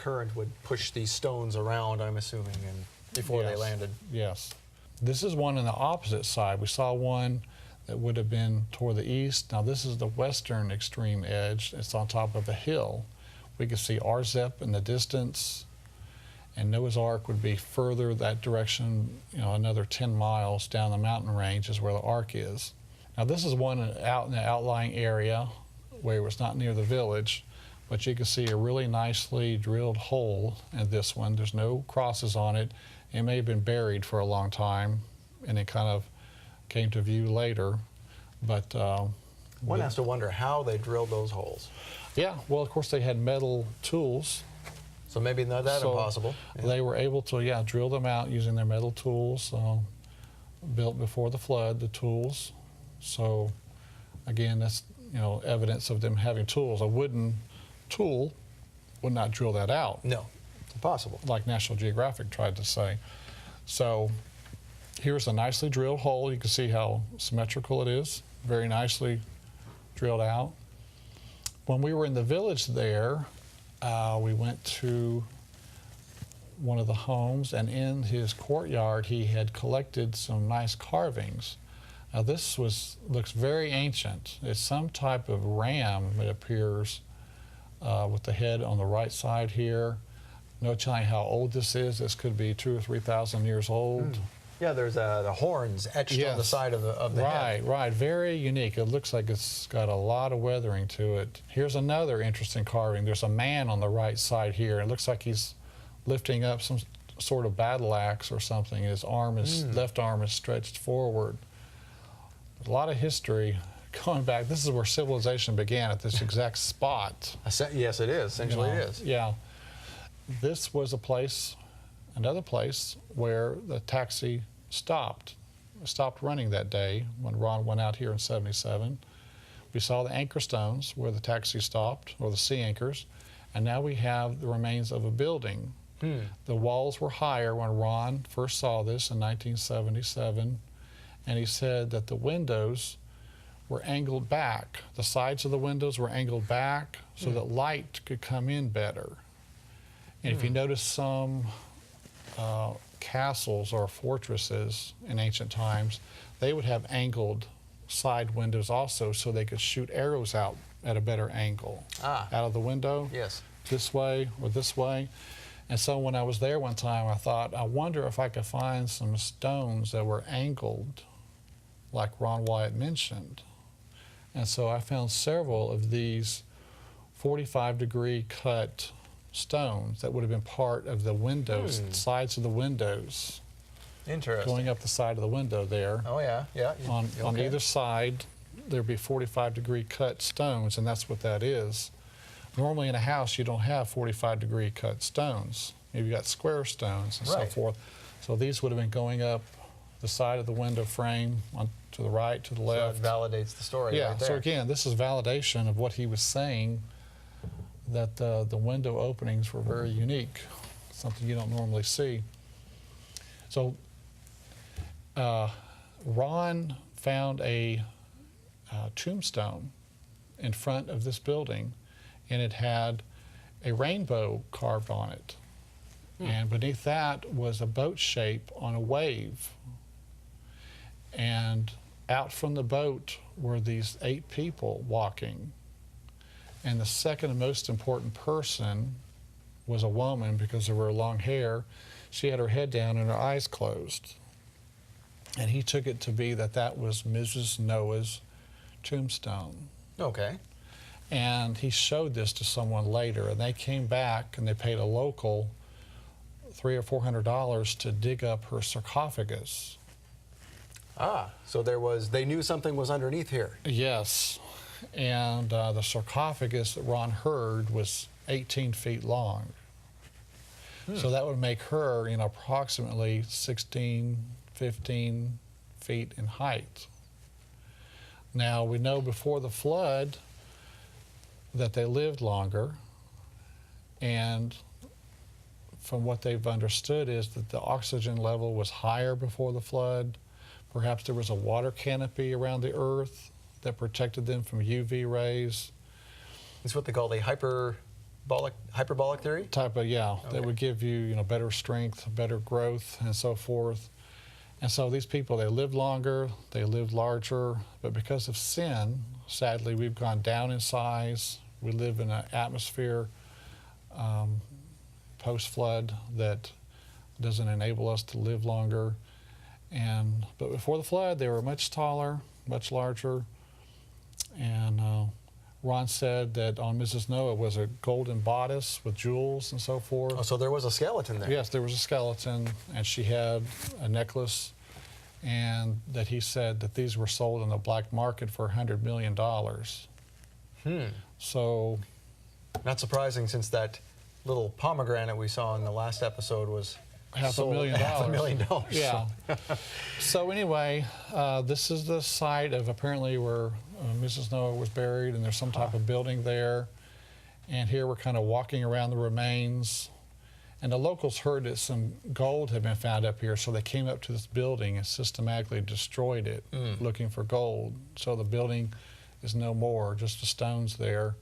current would push these stones around, I'm assuming, and before they landed. Yes. This is one on the opposite side. We saw one that would have been toward the east. Now this is the western extreme edge. It's on top of a hill. We could see Arzep in the distance, and Noah's Ark would be further that direction, you know, another 10 miles down the mountain range is where the Ark is. Now this is one out in the outlying area where it was not near the village, but you can see a really nicely drilled hole in this one. There's no crosses on it. It may have been buried for a long time, and it kind of came to view later. But one has to wonder how they drilled those holes. Yeah, well, of course they had metal tools. So maybe not that impossible. Yeah. They were able to, drill them out using their metal tools, built before the flood, the tools. So again, that's, you know, evidence of them having tools. A wooden tool would not drill that out. No, impossible. Like National Geographic tried to say. So here's a nicely drilled hole. You can see how symmetrical it is. Very nicely drilled out. When we were in the village there, we went to one of the homes, and in his courtyard he had collected some nice carvings. Now this looks very ancient. It's some type of ram, it appears, with the head on the right side here. No telling how old this is. This could be 2,000 or 3,000 years old. Yeah, there's the horns etched on the side of the head. Right. Very unique. It looks like it's got a lot of weathering to it. Here's another interesting carving. There's a man on the right side here. It looks like he's lifting up some sort of battle axe or something. His arm is left arm is stretched forward. A lot of history going back. This is where civilization began, at this exact spot. Yes, it is. Essentially, it is. Yeah. This was a place, another place, where the taxi stopped running that day when Ron went out here in '77. We saw the anchor stones where the taxi stopped, or the sea anchors, and now we have the remains of a building. The walls were higher when Ron first saw this in 1977, and he said that the windows were angled back. The sides of the windows were angled back so that light could come in better. And if you notice some castles or fortresses in ancient times, they would have angled side windows also, so they could shoot arrows out at a better angle out of the window. Yes. This way or this way. And so when I was there one time, I thought, I wonder if I could find some stones that were angled like Ron Wyatt mentioned. And so I found several of these 45-degree cut stones that would have been part of the windows, sides of the windows. Interesting. Going up the side of the window there. Oh, yeah. On either side, there'd be 45-degree cut stones, and that's what that is. Normally in a house, you don't have 45-degree cut stones. You've got square stones and so forth. So these would have been going up the side of the window frame to the right, to the left. So it validates the story right there. So again, this is validation of what he was saying, that the window openings were very unique, something you don't normally see. So Ron found a tombstone in front of this building, and it had a rainbow carved on it. And beneath that was a boat shape on a wave. And out from the boat were these 8 people walking. And the second and most important person was a woman, because of her long hair. She had her head down and her eyes closed. And he took it to be that that was Mrs. Noah's tombstone. Okay. And he showed this to someone later, and they came back and they paid a local $300 or $400 to dig up her sarcophagus. So they knew something was underneath here. Yes. And the sarcophagus that Ron heard was 18 feet long. So that would make her, approximately 16, 15 feet in height. Now, we know before the flood that they lived longer, and from what they've understood is that the oxygen level was higher before the flood. Perhaps there was a water canopy around the earth that protected them from UV rays. It's what they call the hyperbolic theory? Type of, yeah, Okay. that would give you, you know, better strength, better growth, and so forth. And so these people, they lived longer, they lived larger, but because of sin, sadly, we've gone down in size. We live in an atmosphere post-flood that doesn't enable us to live longer. But before the flood, they were much taller, much larger. And Ron said that on Mrs. Noah was a golden bodice with jewels and so forth. Oh, so there was a skeleton there. Yes, there was a skeleton, and she had a necklace, and that he said that these were sold in the black market for $100 million. So, Not surprising, since that little pomegranate we saw in the last episode was sold $500,000. Yeah. So anyway, this is the site of apparently where Mrs. Noah was buried, and there's some type of building there. And here we're kind of walking around the remains. And the locals heard that some gold had been found up here, so they came up to this building and systematically destroyed it, looking for gold. So the building is no more, just the stones there.